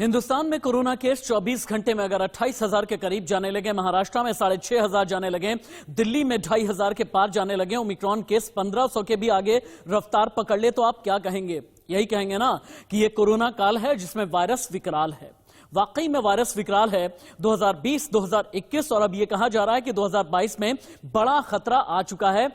हिंदुस्तान में corona case 24 घंटे में अगर 28,000 के करीब जाने लगे, महाराष्ट्र में 6,500 जाने लगे, दिल्ली में 2,500 के पार जाने लगे, ओमिक्रॉन केस 1,500 के भी आगे रफ्तार पकड़ ले तो आप क्या कहेंगे? यही कहेंगे ना कि ये कोरोना काल है जिसमें वायरस विकराल है। वाकई में वायरस विकराल है। 2020, 2021 और अब ये कहा जा रहा है कि 2022 में बड़ा खतरा आ चुका है,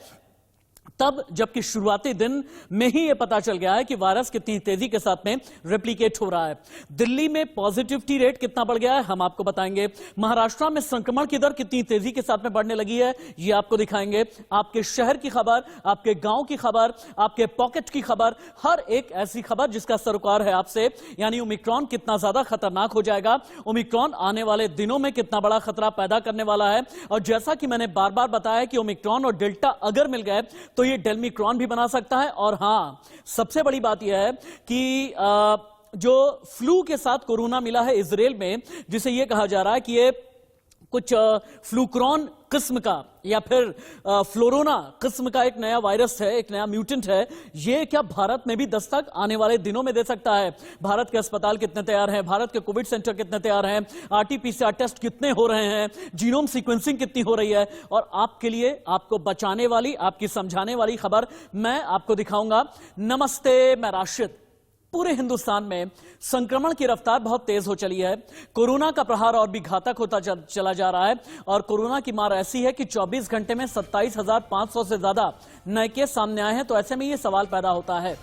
तब जबकि शुरुआती दिन में ही यह पता चल गया है कि वायरस कितनी तेजी के साथ में रेप्लिकेट हो रहा है। दिल्ली में पॉजिटिविटी रेट कितना बढ़ गया है हम आपको बताएंगे। महाराष्ट्र में संक्रमण की दर कितनी तेजी के साथ में बढ़ने लगी है ये आपको दिखाएंगे। आपके शहर की खबर, आपके गांव की खबर, आपके पॉकेट की खबर, हर एक ऐसी खबर जिसका सरोकार है आपसे, यानी ओमिक्रॉन कितना ज्यादा खतरनाक हो जाएगा, ओमिक्रॉन आने वाले दिनों में कितना बड़ा खतरा पैदा करने वाला है। और जैसा कि मैंने बार बार बताया कि ओमिक्रॉन और डेल्टा अगर मिल गए तो ये डेल्मिक्रॉन भी बना सकता है। और हां, सबसे बड़ी बात यह है कि जो फ्लू के साथ कोरोना मिला है इजराइल में, जिसे यह कहा जा रहा है कि ये कुछ फ्लूक्रॉन किस्म का या फिर फ्लोरोना किस्म का एक नया वायरस है, एक नया म्यूटेंट है, ये क्या भारत में भी दस्तक आने वाले दिनों में दे सकता है? भारत के अस्पताल कितने तैयार हैं, भारत के कोविड सेंटर कितने तैयार हैं, आरटीपीसीआर टेस्ट कितने हो रहे हैं, जीनोम सीक्वेंसिंग कितनी हो रही है, और आपके लिए, आपको बचाने वाली, आपकी समझाने वाली खबर मैं आपको दिखाऊंगा। नमस्ते, मैं राशिद। पूरे हिंदुस्तान में संक्रमण की रफ्तार बहुत तेज हो चली है। कोरोना का प्रहार और भी घातक होता चला जा रहा है और कोरोना की मार ऐसी है कि 24 घंटे में 27,500 से ज्यादा नए केस सामने आए हैं। तो ऐसे में यह सवाल पैदा होता है,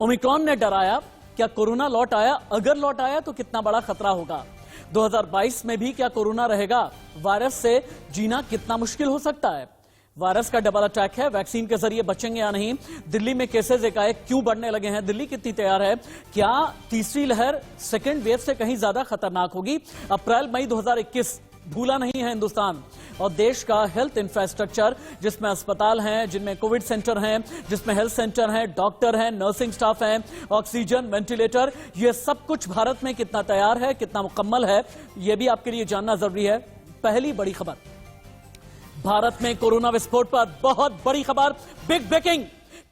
ओमिक्रॉन ने डराया, क्या कोरोना लौट आया? अगर लौट आया तो कितना बड़ा खतरा होगा? 2022 में भी क्या कोरोना रहेगा? वायरस से जीना कितना मुश्किल हो सकता है? वायरस का डबल अटैक है, वैक्सीन के जरिए बचेंगे या नहीं? दिल्ली में केसेस एकाएक क्यों बढ़ने लगे हैं? दिल्ली कितनी तैयार है? क्या तीसरी लहर सेकेंड वेव से कहीं ज्यादा खतरनाक होगी? अप्रैल मई 2021 भूला नहीं है हिंदुस्तान, और देश का हेल्थ इंफ्रास्ट्रक्चर जिसमें अस्पताल हैं, जिनमें कोविड सेंटर हैं, जिसमें हेल्थ सेंटर हैं, डॉक्टर हैं, नर्सिंग स्टाफ हैं, ऑक्सीजन, वेंटिलेटर, ये सब कुछ भारत में कितना तैयार है, कितना मुकम्मल है, यह भी आपके लिए जानना जरूरी है। पहली बड़ी खबर, भारत में कोरोना विस्फोट पर बहुत बड़ी खबर, बिग ब्रेकिंग।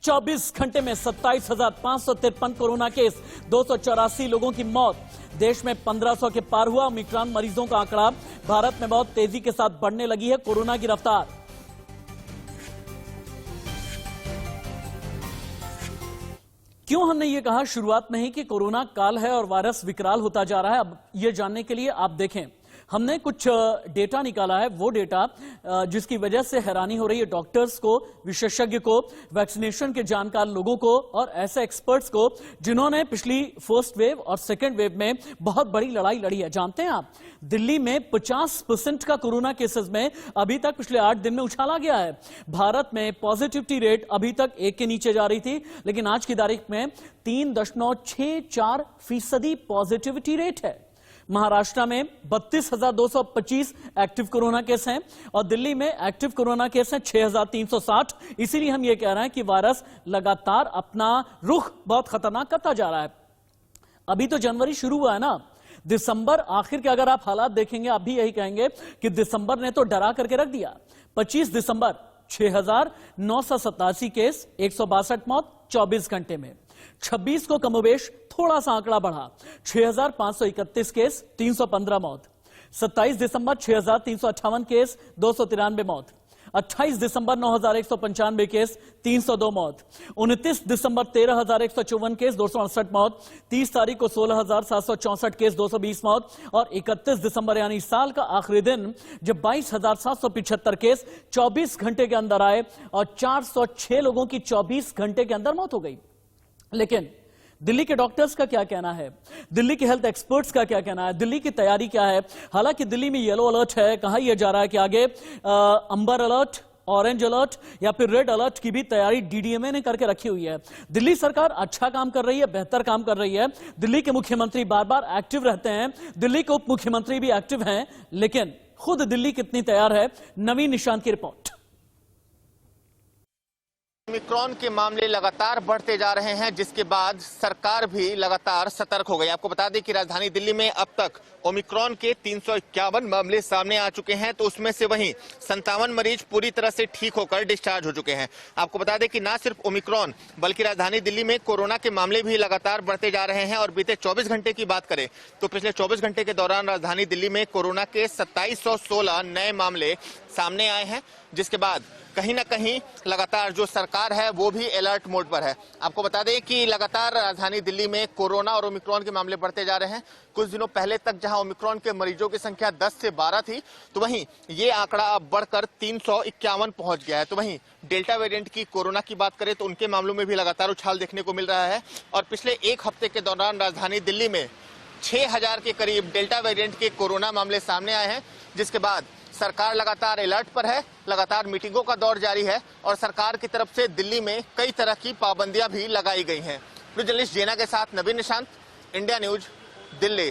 24 घंटे में 27,553 कोरोना केस, 284 लोगों की मौत, देश में 1,500 के पार हुआ ओमिक्रॉन मरीजों का आंकड़ा। भारत में बहुत तेजी के साथ बढ़ने लगी है कोरोना की रफ्तार। क्यों हमने ये कहा शुरुआत में ही कि कोरोना काल है और वायरस विकराल होता जा रहा है? अब ये जानने के लिए आप देखें, हमने कुछ डेटा निकाला है, वो डेटा जिसकी वजह से हैरानी हो रही है डॉक्टर्स को, विशेषज्ञ को, वैक्सीनेशन के जानकार लोगों को और ऐसे एक्सपर्ट्स को जिन्होंने पिछली फर्स्ट वेव और सेकेंड वेव में बहुत बड़ी लड़ाई लड़ी है। जानते हैं आप, दिल्ली में 50% का कोरोना केसेस में अभी तक पिछले 8 दिन में उछाला गया है। भारत में पॉजिटिविटी रेट अभी तक 1 के नीचे जा रही थी, लेकिन आज की तारीख में 3.64% पॉजिटिविटी रेट है। महाराष्ट्र में 32,225 एक्टिव कोरोना केस हैं और दिल्ली में एक्टिव कोरोना केस हैं 6,360। इसीलिए हम ये कह रहे हैं कि वायरस लगातार अपना रुख बहुत खतरनाक करता जा रहा है। अभी तो जनवरी शुरू हुआ है ना, दिसंबर आखिर के अगर आप हालात देखेंगे आप भी यही कहेंगे कि दिसंबर ने तो डरा करके रख दिया। 25 दिसंबर 6,987 केस, 162 मौत 24 घंटे में। 26 को कमोबेश थोड़ा सा आंकड़ा बढ़ा, 6,531 केस, 315 मौत। 27 दिसंबर 6,358 केस, 293 मौत। 28 दिसंबर 9,195 केस, 302 मौत। 29 दिसंबर 13,154 केस, 268 मौत। 30 तारीख को 16,764 केस, 220 मौत। और 31 दिसंबर यानी साल का आखिरी दिन जब 22,775 केस 24 घंटे के अंदर आए और 406 लोगों की 24 घंटे के अंदर मौत हो गई। लेकिन दिल्ली के डॉक्टर्स का क्या कहना है, दिल्ली के हेल्थ एक्सपर्ट्स का क्या कहना है, दिल्ली की तैयारी क्या है? हालांकि दिल्ली में येलो अलर्ट है, कहा यह जा रहा है कि आगे अंबर अलर्ट, ऑरेंज अलर्ट या फिर रेड अलर्ट की भी तैयारी डीडीएमए ने करके रखी हुई है। दिल्ली सरकार अच्छा काम कर रही है, बेहतर काम कर रही है। दिल्ली के मुख्यमंत्री बार बार एक्टिव रहते हैं, दिल्ली के उप मुख्यमंत्री भी एक्टिव हैं, लेकिन खुद दिल्ली कितनी तैयार है? नवीन निशांत की रिपोर्ट। ओमिक्रॉन के मामले लगातार बढ़ते जा रहे हैं, जिसके बाद सरकार भी लगातार सतर्क हो गई। आपको बता दें कि राजधानी दिल्ली में अब तक ओमिक्रॉन के 351 मामले सामने आ चुके हैं, तो उसमें से वहीं 57 मरीज पूरी तरह से ठीक होकर डिस्चार्ज हो चुके हैं। आपको बता दें कि न सिर्फ ओमिक्रॉन बल्कि राजधानी दिल्ली में कोरोना के मामले भी लगातार बढ़ते जा रहे हैं। और बीते 24 घंटे की बात करें तो पिछले 24 घंटे के दौरान राजधानी दिल्ली में कोरोना के 2716 नए मामले सामने आए हैं, जिसके बाद कहीं ना कहीं लगातार जो सरकार है वो भी अलर्ट मोड पर है। आपको बता दें कि लगातार राजधानी दिल्ली में कोरोना और ओमिक्रॉन के मामले बढ़ते जा रहे हैं। कुछ दिनों पहले तक जहां ओमिक्रॉन के मरीजों की संख्या 10 से 12 थी, तो वहीं ये आंकड़ा अब बढ़कर 351 पहुंच गया है। तो वहीं डेल्टा वेरिएंट की कोरोना की बात करें तो उनके मामलों में भी लगातार उछाल देखने को मिल रहा है। और पिछले एक हफ्ते के दौरान राजधानी दिल्ली में 6000 के करीब डेल्टा वेरिएंट के कोरोना मामले सामने आए हैं, जिसके बाद सरकार लगातार अलर्ट पर है, लगातार मीटिंगों का दौर जारी है और सरकार की तरफ से दिल्ली में कई तरह की पाबंदियां भी लगाई गई हैं। जर्नलिस्ट जेना के साथ Naveen Nishant, India news, Delhi.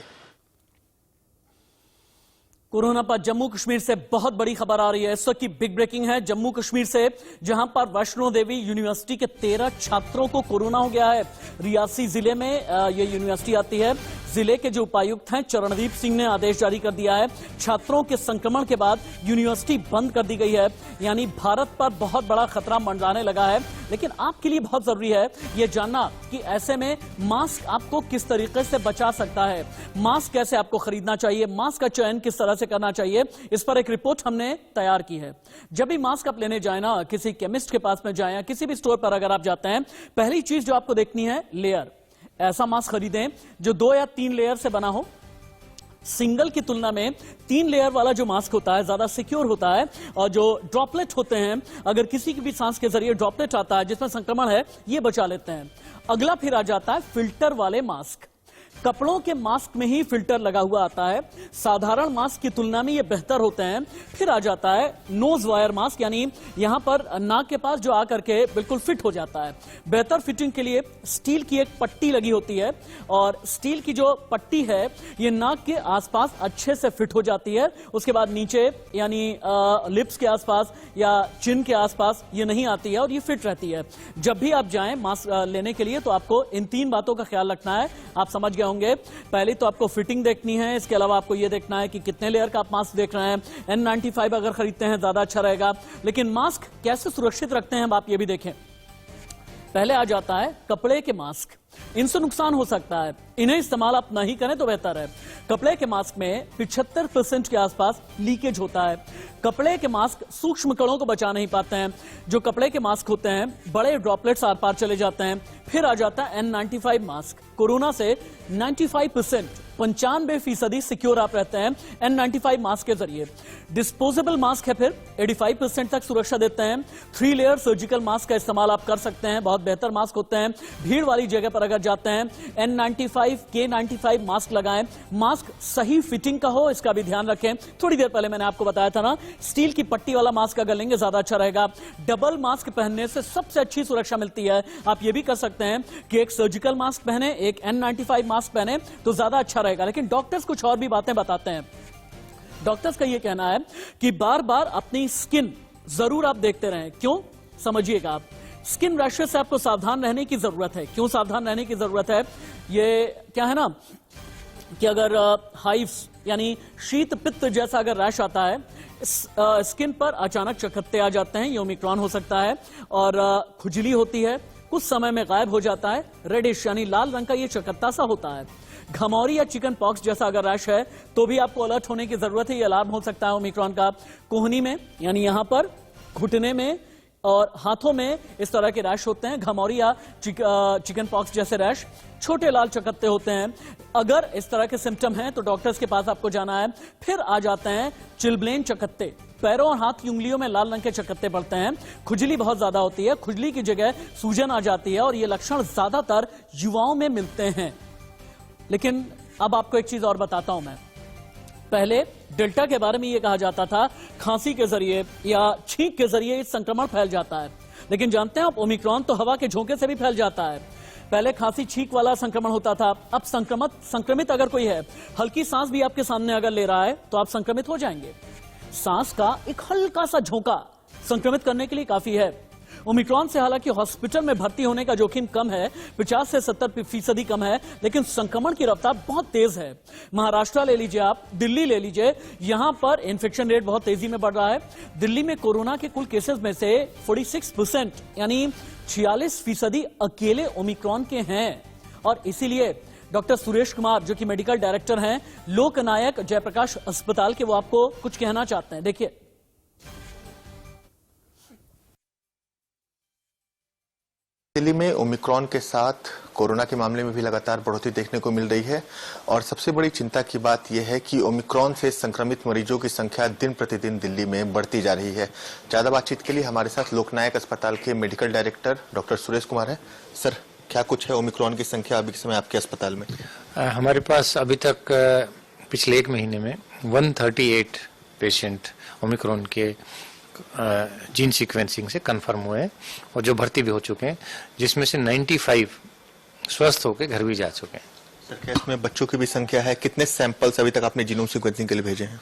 Corona पर जम्मू कश्मीर से बहुत बड़ी खबर आ रही है। इस वक्त की बिग ब्रेकिंग है जम्मू कश्मीर से, जहां पर वैष्णो देवी यूनिवर्सिटी के 13 छात्रों को कोरोना हो गया है। रियासी जिले में ये यूनिवर्सिटी आती है। जिले के जो उपायुक्त हैं चरणदीप सिंह ने आदेश जारी कर दिया है। छात्रों के संक्रमण के बाद यूनिवर्सिटी बंद कर दी गई है, यानी भारत पर बहुत बड़ा खतरा मंडराने लगा है। लेकिन आपके लिए बहुत जरूरी है यह जानना कि ऐसे में मास्क आपको किस तरीके से बचा सकता है, मास्क कैसे आपको खरीदना चाहिए, मास्क का चयन किस तरह से करना चाहिए। इस पर एक रिपोर्ट हमने तैयार की है। जब भी मास्क आप लेने जाए ना, किसी केमिस्ट के पास में जाए या किसी भी स्टोर पर अगर आप जाते हैं, पहली चीज जो आपको देखनी है लेयर। ऐसा मास्क खरीदें जो 2 या 3 लेयर से बना हो। सिंगल की तुलना में 3 लेयर वाला जो मास्क होता है ज्यादा सिक्योर होता है। और जो ड्रॉपलेट होते हैं, अगर किसी की भी सांस के जरिए ड्रॉपलेट आता है जिसमें संक्रमण है, ये बचा लेते हैं। अगला फिर आ जाता है फिल्टर वाले मास्क। कपड़ों के मास्क में ही फिल्टर लगा हुआ आता है, साधारण मास्क की तुलना में ये बेहतर होते हैं। फिर आ जाता है नोज वायर मास्क, यानी यहां पर नाक के पास जो आकर के बिल्कुल फिट हो जाता है। बेहतर फिटिंग के लिए स्टील की एक पट्टी लगी होती है और स्टील की जो पट्टी है ये नाक के आसपास अच्छे से फिट हो जाती है। उसके बाद नीचे यानी लिप्स के आसपास या चिन के आसपास ये नहीं आती है और ये फिट रहती है। जब भी आप जाएं मास्क लेने के लिए तो आपको इन 3 बातों का ख्याल रखना है। आप समझ गए होंगे। पहले तो आपको फिटिंग देखनी है, इसके अलावा आपको यह देखना है कि कितने लेयर का आप मास्क देख रहे हैं। N95 अगर खरीदते हैं ज्यादा अच्छा रहेगा। लेकिन मास्क कैसे सुरक्षित रखते हैं आप ये भी देखें। पहले आ जाता है कपड़े के मास्क। इनसे नुकसान हो सकता है, इन्हें इस्तेमाल आप नहीं करें तो बेहतर है। कपड़े के मास्क में 75% के आसपास लीकेज होता है। कपड़े के मास्क सूक्ष्म कणों को बचा नहीं पाते हैं। जो कपड़े के मास्क होते हैं बड़े ड्रॉपलेट्स आर पार चले जाते हैं। फिर आ जाता है N95 मास्क। कोरोना से 95% 95% सिक्योर आप रहते हैं N95 मास्क के जरिए। डिस्पोजेबल मास्क है फिर 85% तक सुरक्षा देते हैं। 3 लेयर सर्जिकल मास्क का इस्तेमाल आप कर सकते हैं, बहुत बेहतर मास्क होते हैं। भीड़ वाली जगह पर अगर जाते हैं N95 K95 मास्क लगाएं। मास्क सही फिटिंग का हो, इसका भी ध्यान रखें। थोड़ी देर पहले मैंने आपको बताया था ना, स्टील की पट्टी वाला मास्क अगर लेंगे ज्यादा अच्छा रहेगा। डबल मास्क पहनने से सबसे अच्छी सुरक्षा मिलती है। आप ये भी कर सकते हैं कि एक सर्जिकल मास्क पहने, एक N95 मास्क पहने तो ज्यादा अच्छा रहेगा। लेकिन डॉक्टर्स कुछ और भी बातें बताते हैं। डॉक्टर्स का यह कहना है कि बार बार अपनी स्किन जरूर आप देखते रहें। क्यों, समझिएगा आप। स्किन रैशेस से आपको सावधान रहने की जरूरत है। क्यों सावधान रहने की जरूरत है? ये क्या है ना कि अगर हाइव्स यानी शीत पित्त जैसा अगर रैश आता है, स्किन पर अचानक चकत्ते आ जाते हैं, ये ओमिक्रॉन हो सकता है। और खुजली होती है, कुछ समय में गायब हो जाता है। रेडिश यानी लाल रंग का ये चकत्ता सा होता है। घमौरी या चिकन पॉक्स जैसा अगर रैश है तो भी आपको अलर्ट होने की जरूरत है। ये अलार्म हो सकता है ओमिक्रॉन का। कोहनी में यानी यहां पर घुटने में और हाथों में इस तरह के रैश होते हैं। घमौरी या चिकन पॉक्स जैसे रैश, छोटे लाल चकत्ते होते हैं। अगर इस तरह के सिम्टम हैं तो डॉक्टर्स के पास आपको जाना है। फिर आ जाते हैं चिलब्लेन चकत्ते। पैरों और हाथ की उंगलियों में लाल रंग के चकत्ते पड़ते हैं। खुजली बहुत ज्यादा होती है, खुजली की जगह सूजन आ जाती है और ये लक्षण ज्यादातर युवाओं में मिलते हैं। लेकिन अब आपको एक चीज और बताता हूं मैं। पहले डेल्टा के बारे में यह कहा जाता था खांसी के जरिए या छींक के जरिए इस संक्रमण फैल जाता है। लेकिन जानते हैं आप, ओमिक्रॉन तो हवा के झोंके से भी फैल जाता है। पहले खांसी छींक वाला संक्रमण होता था, अब संक्रमित अगर कोई है, हल्की सांस भी आपके सामने अगर ले रहा है तो आप संक्रमित हो जाएंगे। सांस का एक हल्का सा झोंका संक्रमित करने के लिए काफी है। ओमिक्रॉन से हालांकि हॉस्पिटल में भर्ती होने का जोखिम कम है, 50 से 70% कम है, लेकिन संक्रमण की रफ्तार बहुत तेज है। महाराष्ट्र ले लीजिए आप, दिल्ली ले लीजिए, यहां पर इन्फेक्शन रेट बहुत तेजी में बढ़ रहा है। दिल्ली में कोरोना के कुल केसेस में से 46% यानी 46% अकेले ओमिक्रॉन के हैं। और इसीलिए डॉक्टर सुरेश कुमार जो कि मेडिकल डायरेक्टर हैं लोकनायक जयप्रकाश अस्पताल के, वो आपको कुछ कहना चाहते हैं। देखिए, दिल्ली में ओमिक्रॉन के साथ कोरोना के मामले में भी लगातार बढ़ोतरी देखने को मिल रही है और सबसे बड़ी चिंता की बात यह है कि ओमिक्रॉन से संक्रमित मरीजों की संख्या दिन प्रतिदिन दिल्ली में बढ़ती जा रही है। ज्यादा बातचीत के लिए हमारे साथ लोकनायक अस्पताल के medical director doctor Suresh Kumar हैं। सर, क्या कुछ है ओमिक्रॉन की संख्या अभी के समय आपके अस्पताल में? हमारे पास अभी तक पिछले एक महीने में 138 पेशेंट ओमिक्रॉन के जीन सीक्वेंसिंग से कंफर्म हुए हैं और जो भर्ती भी हो चुके हैं, जिसमें से 95 स्वस्थ होकर घर भी जा चुके हैं। सर, क्या इसमें बच्चों की भी संख्या है? कितने सैंपल्स अभी तक आपने जीनोम सीक्वेंसिंग के लिए भेजे हैं?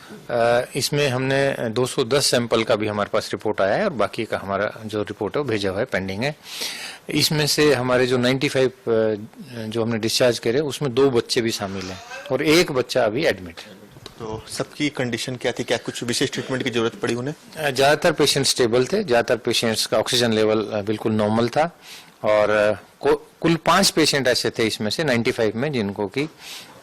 इसमें हमने 210 सैंपल का भी हमारे पास रिपोर्ट आया है और बाकी का हमारा जो रिपोर्ट है वो भेजा हुआ है, पेंडिंग है। इसमें से हमारे जो 95 जो हमने डिस्चार्ज करे उसमें 2 बच्चे भी शामिल हैं और 1 बच्चा अभी एडमिट है। तो सबकी कंडीशन क्या थी? क्या कुछ विशेष ट्रीटमेंट की जरूरत पड़ी उन्हें? ज्यादातर पेशेंट स्टेबल थे, ज्यादातर पेशेंट्स का ऑक्सीजन लेवल बिल्कुल नॉर्मल था और कुल 5 पेशेंट ऐसे थे इसमें से 95 में जिनको की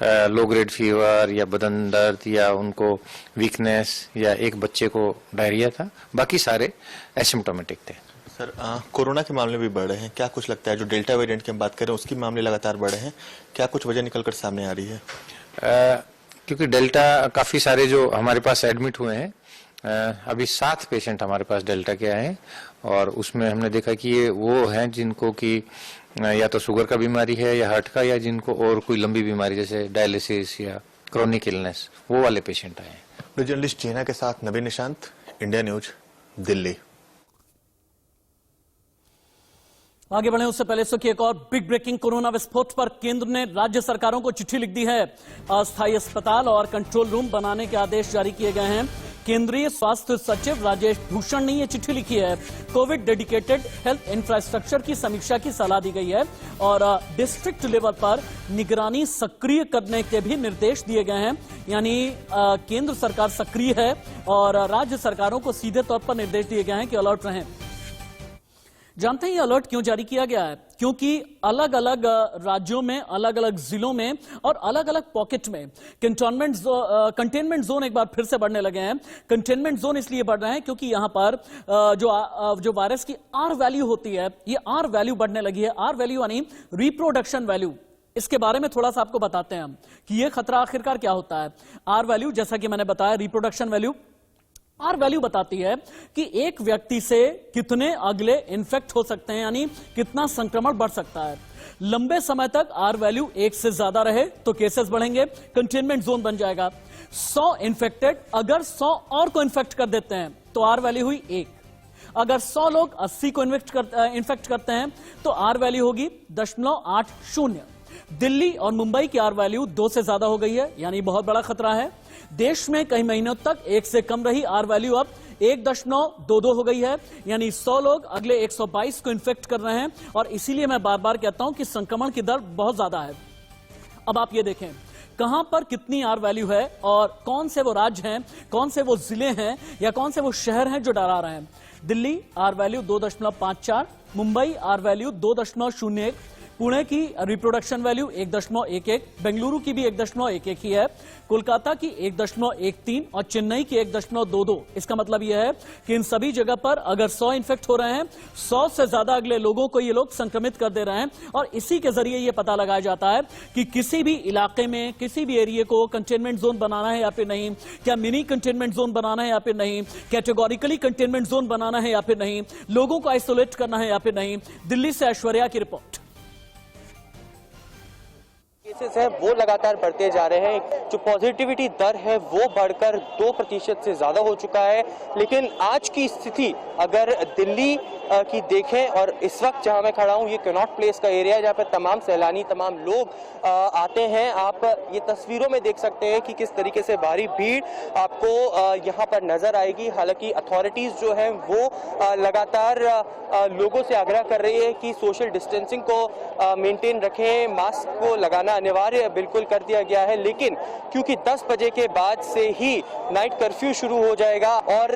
लो ग्रेड फीवर या बदन दर्द या उनको वीकनेस या 1 बच्चे को डायरिया था, बाकी सारे एसिम्प्टोमेटिक थे। सर, कोरोना के मामले भी बढ़ रहे हैं, क्या कुछ लगता है? जो डेल्टा वेरिएंट की हम बात करें उसकी मामले लगातार बढ़ रहे हैं, क्या कुछ वजह निकलकर सामने आ रही है? क्योंकि डेल्टा काफी सारे जो हमारे पास एडमिट हुए हैं, अभी 7 पेशेंट हमारे पास डेल्टा के आए हैं और उसमें हमने देखा कि ये वो हैं जिनको कि या तो शुगर का बीमारी है या हार्ट का, या जिनको और कोई लंबी बीमारी जैसे डायलिसिस या क्रोनिक इलनेस, वो वाले पेशेंट आए हैं। जर्नलिस्ट जीना के साथ नवीन निशांत, इंडिया न्यूज, दिल्ली। आगे बढ़े उससे पहले की एक और बिग ब्रेकिंग कोरोना विस्फोट पर केंद्र ने राज्य सरकारों को चिट्ठी लिख दी है। अस्थायी अस्पताल और कंट्रोल रूम बनाने के आदेश जारी किए गए हैं। केंद्रीय स्वास्थ्य सचिव राजेश भूषण ने यह चिट्ठी लिखी है। कोविड डेडिकेटेड हेल्थ इंफ्रास्ट्रक्चर की समीक्षा की सलाह दी गई है और डिस्ट्रिक्ट लेवल पर निगरानी सक्रिय करने के भी निर्देश दिए गए हैं। यानी केंद्र सरकार सक्रिय है और राज्य सरकारों को सीधे तौर पर निर्देश दिए गए हैं कि अलर्ट रहें। जानते हैं ये अलर्ट क्यों जारी किया गया है? क्योंकि अलग अलग राज्यों में, अलग अलग जिलों में और अलग अलग पॉकेट में कंटेनमेंट जोन एक बार फिर से बढ़ने लगे हैं। कंटेनमेंट जोन इसलिए बढ़ रहे हैं क्योंकि यहां पर जो वायरस की आर वैल्यू होती है, ये आर वैल्यू बढ़ने लगी है। आर वैल्यू यानी रिप्रोडक्शन वैल्यू। इसके बारे में थोड़ा सा आपको बताते हैं हम कि ये खतरा आखिरकार क्या होता है। आर वैल्यू, जैसा कि मैंने बताया, रिप्रोडक्शन वैल्यू, आर वैल्यू बताती है कि एक व्यक्ति से कितने अगले इन्फेक्ट हो सकते हैं, यानी कितना संक्रमण बढ़ सकता है। लंबे समय तक आर वैल्यू 1 से ज्यादा रहे तो केसेस बढ़ेंगे, कंटेनमेंट जोन बन जाएगा। 100 इन्फेक्टेड, अगर 100 और को इन्फेक्ट कर देते हैं तो आर वैल्यू हुई 1। अगर 100 लोग 80 को इन्फेक्ट करते हैं तो आर वैल्यू होगी 0.80। दिल्ली और मुंबई की आर वैल्यू 2 से ज्यादा हो गई है, यानी बहुत बड़ा खतरा है। देश में कई महीनों तक 1 से कम रही आर वैल्यू अब 1.22 हो गई है, यानी 100 लोग अगले 122 को इन्फेक्ट कर रहे हैं। और इसीलिए मैं बार बार कहता हूं कि संक्रमण की दर बहुत ज्यादा है। अब आप ये देखें कहां पर कितनी आर वैल्यू है और कौन से वो राज्य हैं, कौन से वो जिले हैं या कौन से वो शहर हैं जो डरा रहे हैं। Delhi R value 2.54, Mumbai R value 2.01, Pune की रिप्रोडक्शन वैल्यू 1.11, बेंगलुरु की भी 1.11 ही है, कोलकाता की 1.13 और चेन्नई की 1.22। इसका मतलब यह है कि इन सभी जगह पर अगर 100 इन्फेक्ट हो रहे हैं, 100 से ज्यादा अगले लोगों को ये लोग संक्रमित कर दे रहे हैं। और इसी के जरिए यह पता लगाया जाता है कि किसी भी इलाके में, किसी भी एरिया को कंटेनमेंट जोन बनाना है या फिर नहीं, क्या मिनी कंटेनमेंट जोन बनाना है या फिर नहीं, कैटेगोरिकली कंटेनमेंट जोन बनाना है या फिर नहीं, लोगों को आइसोलेट करना है या फिर नहीं। दिल्ली से ऐश्वर्या की रिपोर्ट। केसेस हैं वो लगातार बढ़ते जा रहे हैं। जो पॉजिटिविटी दर है वो बढ़कर 2% से ज्यादा हो चुका है। लेकिन आज की स्थिति अगर दिल्ली की देखें, और इस वक्त जहां मैं खड़ा हूं ये कनॉट प्लेस का एरिया है जहां पर तमाम सैलानी, तमाम लोग आते हैं। आप ये तस्वीरों में देख सकते हैं कि किस तरीके से भारी भीड़ आपको यहां पर नजर आएगी। हालांकि अथॉरिटीज जो है वो लगातार लोगों से आग्रह कर रही है कि सोशल डिस्टेंसिंग को मेंटेन रखें, मास्क को लगाना अनिवार्य बिल्कुल कर दिया गया है। लेकिन क्योंकि 10 बजे के बाद से ही नाइट कर्फ्यू शुरू हो जाएगा और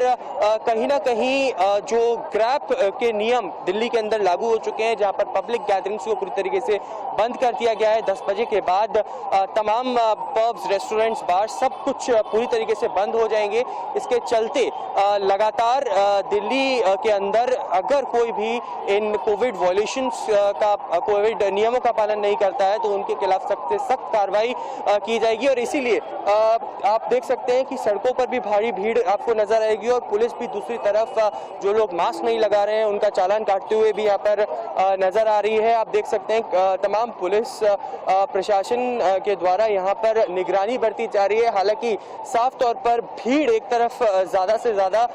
कहीं ना कहीं जो ग्रैब के नियम दिल्ली के अंदर लागू हो चुके हैं, जहां पर पब्लिक गैदरिंग्स को पूरी तरीके से बंद कर दिया गया है। 10 बजे के बाद तमाम पब्स, रेस्टोरेंट्स, बार सब कुछ पूरी तरीके से बंद हो जाएंगे। इसके चलते लगातार दिल्ली के अंदर अगर कोई भी इन कोविड वॉयलेशंस का, कोविड नियमों का पालन नहीं करता है तो उनके खिलाफ सख्त से सख्त कार्रवाई की जाएगी। और इसीलिए आप देख सकते हैं कि सड़कों पर भी भारी भीड़ आपको नजर आएगी और पुलिस भी दूसरी तरफ जो लोग मास्क नहीं लगा रहे हैं उनका चालान काटते हुए भी यहाँ पर नजर आ रही है। आप देख सकते हैं तमाम पुलिस प्रशासन के द्वारा यहाँ पर निगरानी बढ़ती जा रही है। हालांकि साफ तौर पर भीड़ एक तरफ ज्यादा से ज्यादा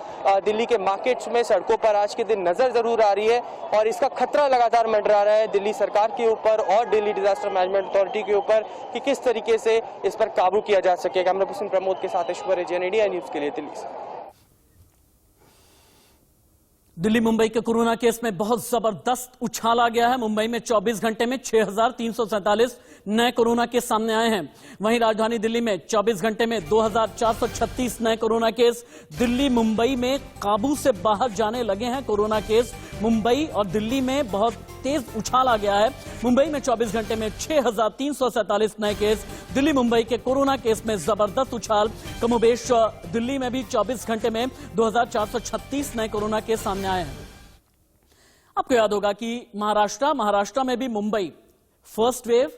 दिल्ली के मार्केट्स में, सड़कों पर आज के दिन नजर जरूर आ रही है और इसका खतरा लगातार मंडरा रहा है दिल्ली सरकार के ऊपर और दिल्ली डिजास्टर मैनेजमेंट अथॉरिटी के ऊपर कि किस तरीके से इस पर काबू किया जा सके। कैमरा पर्सन प्रमोद के साथ ईश्वर जैन, इंडिया न्यूज के लिए दिल्ली से। दिल्ली मुंबई के कोरोना केस में बहुत जबरदस्त उछाल आ गया है। मुंबई में 24 घंटे में 6,347 नए कोरोना केस सामने आए हैं। वहीं राजधानी दिल्ली में 24 घंटे में 2,436 नए कोरोना केस। दिल्ली मुंबई में काबू से बाहर जाने लगे हैं कोरोना केस। मुंबई और दिल्ली में बहुत तेज उछाल आ गया है। मुंबई में 24 घंटे में 6,347 नए केस। दिल्ली मुंबई के कोरोना केस में जबरदस्त उछाल। कमोबेश दिल्ली में भी 24 घंटे में 2,436 नए कोरोना केस सामने आए हैं। आपको याद होगा कि महाराष्ट्र में भी मुंबई फर्स्ट वेव,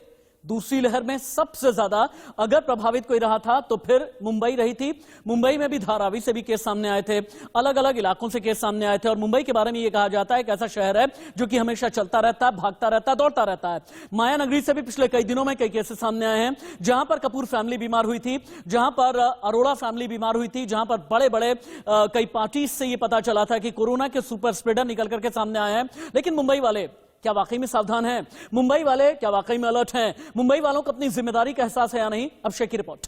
दूसरी लहर में सबसे ज्यादा अगर प्रभावित कोई रहा था तो फिर मुंबई रही थी। मुंबई में भी धारावी से भी केस सामने आए थे, अलग अलग इलाकों से केस सामने आए थे। और मुंबई के बारे में यह कहा जाता है एक ऐसा शहर है जो कि हमेशा चलता रहता है, भागता रहता है, दौड़ता रहता है। माया नगरी से भी पिछले कई दिनों में कई केसेस सामने आए हैं, जहां पर कपूर फैमिली बीमार हुई थी, जहां पर अरोड़ा फैमिली बीमार हुई थी, जहां पर बड़े बड़े कई पार्टीज से यह पता चला था कि कोरोना के सुपर स्प्रेडर निकल करके सामने आए हैं। लेकिन मुंबई वाले क्या वाकई में सावधान हैं? मुंबई वाले क्या वाकई में अलर्ट हैं? मुंबई वालों को अपनी जिम्मेदारी का एहसास है या नहीं? अभिषेक की रिपोर्ट।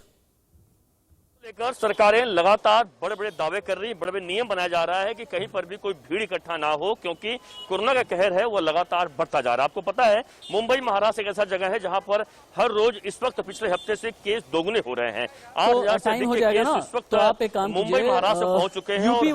लेकर सरकारें लगातार बड़े बड़े दावे कर रही, बड़े बड़े नियम बनाया जा रहा है कि कहीं पर भी कोई भीड़ इकट्ठा ना हो, क्योंकि कोरोना का कहर है वो लगातार बढ़ता जा रहा है। आपको पता है मुंबई महाराष्ट्र एक ऐसा जगह है जहां पर हर रोज इस वक्त पिछले हफ्ते से केस दोगुने हो रहे हैं। 8,000 से अधिक केस इस वक्त मुंबई महाराष्ट्र पहुंच चुके हैं और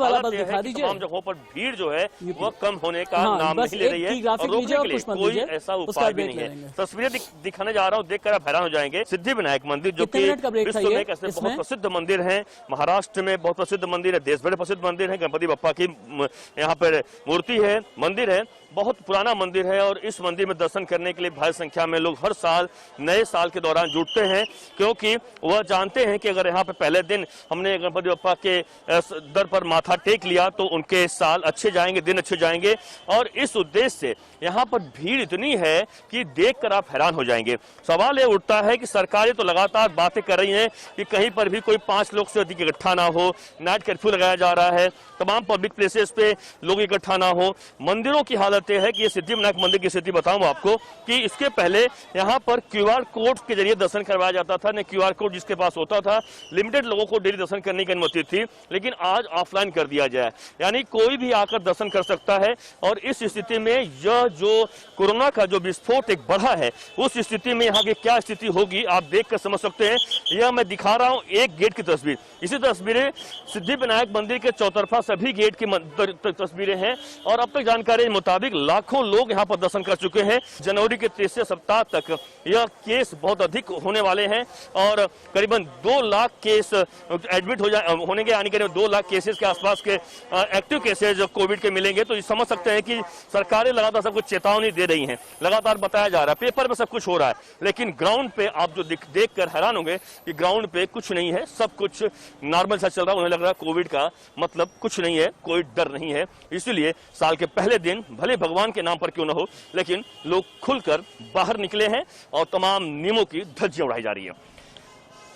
तमाम जगहों पर भीड़ जो है वह कम होने का नाम नहीं ले रही है और रोकने के लिए कोई ऐसा उपाय भी नहीं है। तस्वीरें दिखाने जा रहा हूँ, देखकर आप हैरान हो जाएंगे। सिद्धिविनायक मंदिर जो कि विश्व में एक ऐसे बहुत प्रसिद्ध मंदिर है, महाराष्ट्र में बहुत प्रसिद्ध मंदिर है, देश भर में प्रसिद्ध मंदिर है। गणपति बप्पा की यहाँ पर मूर्ति है, मंदिर है, बहुत पुराना मंदिर है और इस मंदिर में दर्शन करने के लिए भारी संख्या में लोग हर साल नए साल के दौरान जुटते हैं, क्योंकि वह जानते हैं कि अगर यहाँ पे पहले दिन हमने गणपति बप्पा के दर पर माथा टेक लिया तो उनके साल अच्छे जाएंगे, दिन अच्छे जाएंगे। और इस उद्देश्य से यहाँ पर भीड़ इतनी है कि देखकर आप हैरान हो जाएंगे। सवाल ये उठता है कि सरकारें तो लगातार बातें कर रही हैं कि कहीं पर भी कोई 5 लोग से अधिक इकट्ठा ना हो, नाइट कर्फ्यू लगाया जा रहा है, तमाम पब्लिक प्लेसेस पे लोग इकट्ठा ना हो। मंदिरों की हालत यह है कि ये सिद्धिविनायक मंदिर की स्थिति बताऊं आपको कि इसके पहले यहाँ पर QR कोड के जरिए दर्शन करवाया जाता था। QR कोड जिसके पास होता था, लिमिटेड लोगों को डेली दर्शन करने की अनुमति थी, लेकिन आज ऑफलाइन कर दिया जाए, यानी कोई भी आकर दर्शन कर सकता है। और इस स्थिति में यह जो कोरोना का जो विस्फोट एक बढ़ा है, उस स्थिति में यहाँ की क्या स्थिति होगी आप देख कर समझ सकते हैं। यह मैं दिखा रहा हूँ एक गेट की तस्वीर। इसी तस्वीरें सिद्धिविनायक मंदिर के चौतरफा सभी गेट की तस्वीरें हैं और अब तक जानकारी के मुताबिक लाखों लोग यहाँ पर दर्शन कर चुके हैं। जनवरी के तीसरे सप्ताह तक यह केस बहुत अधिक होने वाले हैं और करीबन 2 लाख केस एडमिट होने के, यानी करीब 2 लाख केसेस के आसपास के एक्टिव केसेज कोविड के मिलेंगे। तो समझ सकते हैं कि सरकारें लगातार सब कुछ चेतावनी दे रही हैं, लगातार बताया जा रहा है, पेपर में सब कुछ हो रहा है, लेकिन ग्राउंड पे आप जो देख कर हैरान होंगे कि ग्राउंड पे कुछ नहीं है, सब कुछ नॉर्मल सा चल रहा है। उन्हें लग रहा है कोविड का मतलब कुछ नहीं है, कोई डर नहीं है। इसलिए साल के पहले दिन भले चाहे भगवान के नाम पर क्यों न हो, लेकिन लोग खुलकर बाहर निकले हैं और तमाम नियमों की धज्जियां उड़ाई जा रही है।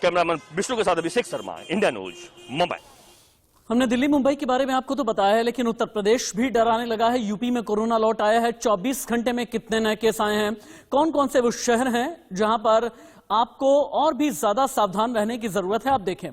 कैमरामैन विष्णु के साथ अभिषेक शर्मा, इंडिया न्यूज, मुंबई। हमने दिल्ली मुंबई के बारे में आपको तो बताया है, लेकिन उत्तर प्रदेश भी डराने लगा है। यूपी में कोरोना लौट आया है। 24 घंटे में कितने नए केस आए हैं, कौन कौन से वो शहर हैं जहां पर आपको और भी ज्यादा सावधान रहने की जरूरत है, आप देखें।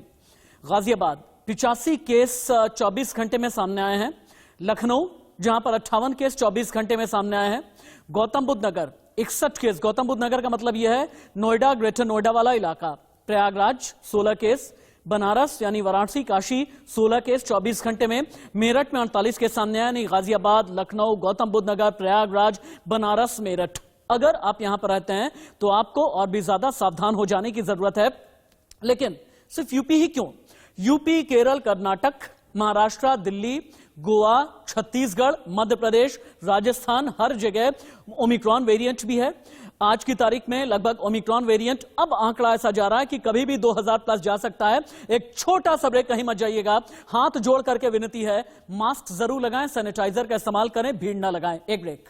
गाजियाबाद 85 केस 24 घंटे में सामने आए हैं। लखनऊ जहां पर 58 केस 24 घंटे में सामने आए हैं। गौतम बुद्ध नगर 61 केस, गौतम बुद्ध नगर का मतलब यह है नोएडा, ग्रेटर नोएडा वाला इलाका। प्रयागराज 16 केस, बनारस यानी वाराणसी, काशी 16 केस 24 घंटे में। मेरठ में 48 केस सामने आए, यानी गाजियाबाद, लखनऊ, गौतम बुद्ध नगर, प्रयागराज, बनारस, मेरठ। अगर आप यहां पर रहते हैं तो आपको और भी ज्यादा सावधान हो जाने की जरूरत है। लेकिन सिर्फ यूपी ही क्यों, यूपी, केरल, कर्नाटक, महाराष्ट्र, दिल्ली, गोवा, छत्तीसगढ़, मध्य प्रदेश, राजस्थान, हर जगह ओमिक्रॉन वेरिएंट भी है। आज की तारीख में लगभग ओमिक्रॉन वेरिएंट अब आंकड़ा ऐसा जा रहा है कि कभी भी 2000 प्लस जा सकता है। एक छोटा सा ब्रेक, कहीं मत जाइएगा। हाथ जोड़ करके विनती है, मास्क जरूर लगाएं, सैनिटाइजर का इस्तेमाल करें, भीड़ ना लगाएं। एक ब्रेक।